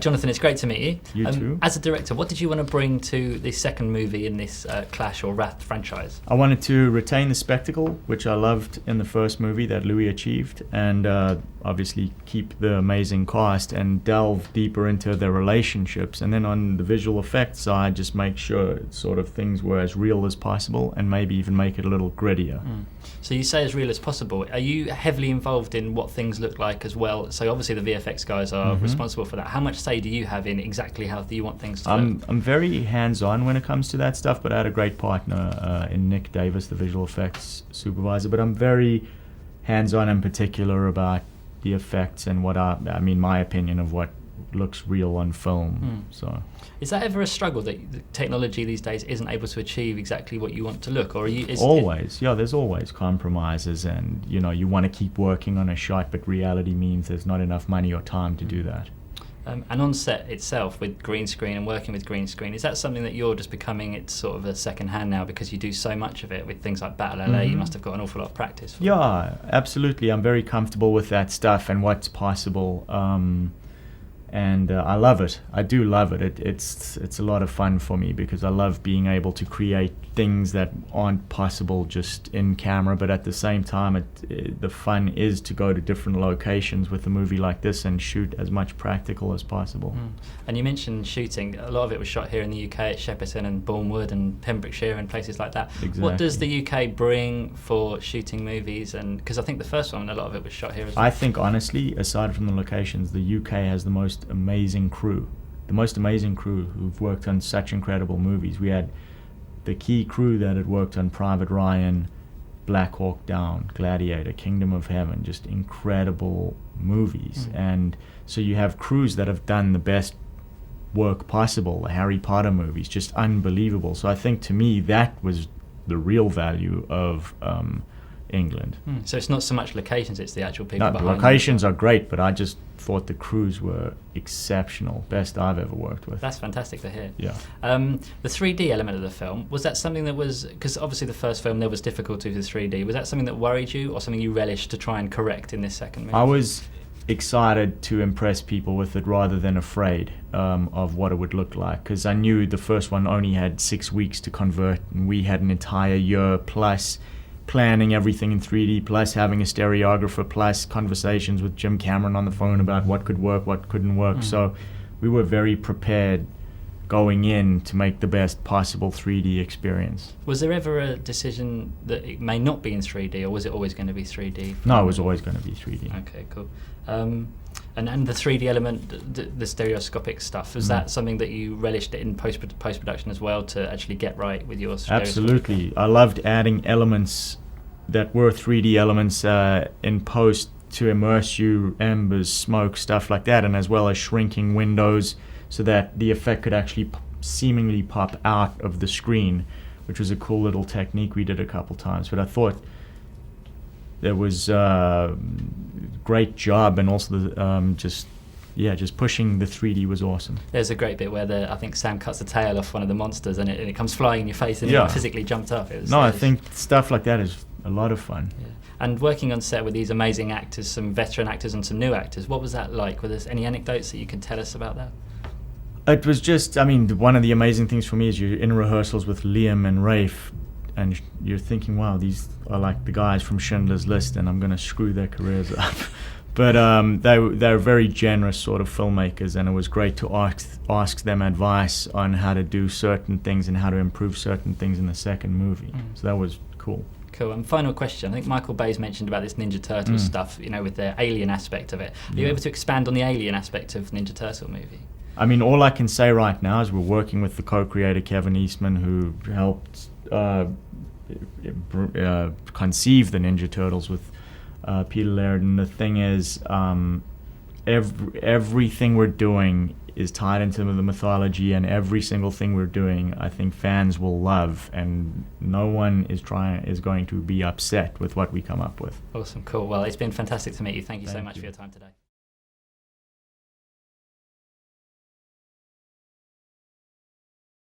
Jonathan, it's great to meet you. You too. As a director, what did you want to bring to the second movie in this Clash or Wrath franchise? I wanted to retain the spectacle, which I loved in the first movie that Louis achieved, and obviously keep the amazing cast and delve deeper into their relationships. And then on the visual effects side, just make sure sort of things were as real as possible and maybe even make it a little grittier. So you say as real as possible. Are you heavily involved in what things look like as well? So obviously the VFX guys are responsible for that. How much say do you have in exactly how you want things to look? I'm very hands-on when it comes to that stuff, but I had a great partner in Nick Davis, the visual effects supervisor. But I'm very hands-on and particular about the effects and what I mean, my opinion of what looks real on film. So is that ever a struggle that the technology these days isn't able to achieve exactly what you want to look, or are you there's always compromises, and you want to keep working on a shot, but reality means there's not enough money or time to do that. And on set itself with green screen and working with green screen, is that something that you're just becoming it's sort of a second hand now because you do so much of it with things like Battle LA? You must have got an awful lot of practice for Yeah, absolutely. I'm very comfortable with that stuff and what's possible. And I love it. I do love it. It's a lot of fun for me because I love being able to create things that aren't possible just in camera, but at the same time the fun is to go to different locations with a movie like this and shoot as much practical as possible. And you mentioned shooting. A lot of it was shot here in the UK at Shepperton and Bournemouth and Pembrokeshire and places like that. Exactly. What does the UK bring for shooting movies? And because I think the first one, a lot of it was shot here as well. I think honestly, aside from the locations, the UK has the most amazing crew who've worked on such incredible movies. We had the key crew that had worked on Private Ryan, Black Hawk Down, Gladiator, Kingdom of Heaven, just incredible movies. And so you have crews that have done the best work possible. The Harry Potter movies, just unbelievable. So I think to me that was the real value of England. So it's not so much locations, it's the actual people behind the locations are great, but I just thought the crews were exceptional, best I've ever worked with. That's fantastic to hear. Yeah. The 3D element of the film, was that something that was, because obviously the first film there was difficulty with 3D, was that something that worried you or something you relished to try and correct in this second movie? I was excited to impress people with it rather than afraid of what it would look like, because I knew the first one only had 6 weeks to convert and we had an entire year plus planning everything in 3D, plus having a stereographer, plus conversations with Jim Cameron on the phone about what could work, what couldn't work. So we were very prepared going in to make the best possible 3D experience. Was there ever a decision that it may not be in 3D, or was it always going to be 3D? No, it was always going to be 3D. Okay, cool. And the 3D element, the stereoscopic stuff, was that something that you relished in post-production as well to actually get right with your Absolutely. I loved adding elements that were 3D elements in post to immerse you, embers, smoke, stuff like that, and as well as shrinking windows so that the effect could actually seemingly pop out of the screen, which was a cool little technique we did a couple times. But I thought there was great job, and also the just pushing the 3D was awesome. There's a great bit where I think Sam cuts the tail off one of the monsters and it comes flying in your face and you physically jumped up. I think stuff like that is a lot of fun. Yeah. And working on set with these amazing actors, some veteran actors and some new actors, what was that like? Were there any anecdotes that you can tell us about that? It was just, one of the amazing things for me is you're in rehearsals with Liam and Rafe, and you're thinking, wow, these are like the guys from Schindler's List, and I'm going to screw their careers up. But they're very generous sort of filmmakers, and it was great to ask them advice on how to do certain things and how to improve certain things in the second movie. So that was cool. Cool. And final question. I think Michael Bay's mentioned about this Ninja Turtle stuff, with the alien aspect of it. Are you able to expand on the alien aspect of Ninja Turtle movie? All I can say right now is we're working with the co-creator Kevin Eastman, who helped conceive the Ninja Turtles with Peter Laird. And the thing is, everything we're doing is tied into the mythology, and every single thing we're doing I think fans will love, and no one is going to be upset with what we come up with. Awesome, cool. Well, it's been fantastic to meet you. Thank you so much for your time today.